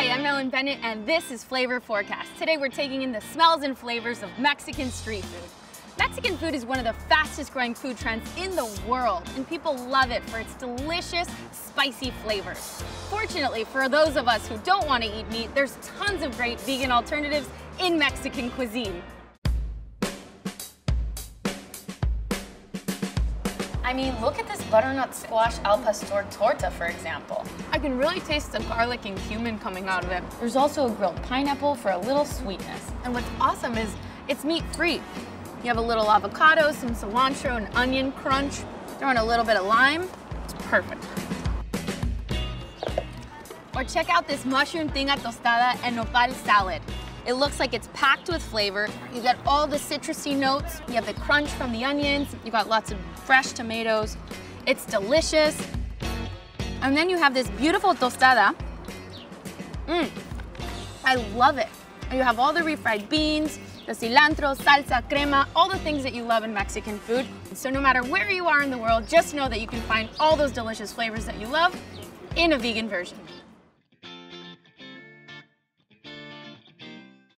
Hi, I'm Ellen Bennett, and this is Flavor Forecast. Today we're taking in the smells and flavors of Mexican street food. Mexican food is one of the fastest growing food trends in the world, and people love it for its delicious, spicy flavors. Fortunately, for those of us who don't want to eat meat, there's tons of great vegan alternatives in Mexican cuisine. I mean, look at this butternut squash al pastor torta, for example. I can really taste the garlic and cumin coming out of it. There's also a grilled pineapple for a little sweetness. And what's awesome is it's meat-free. You have a little avocado, some cilantro, and onion crunch. Throw in a little bit of lime. It's perfect. Or check out this mushroom tinga tostada and nopal salad. It looks like it's packed with flavor. You get all the citrusy notes. You have the crunch from the onions. You got lots of fresh tomatoes. It's delicious. And then you have this beautiful tostada. I love it. You have all the refried beans, the cilantro, salsa, crema, all the things that you love in Mexican food. So no matter where you are in the world, just know that you can find all those delicious flavors that you love in a vegan version.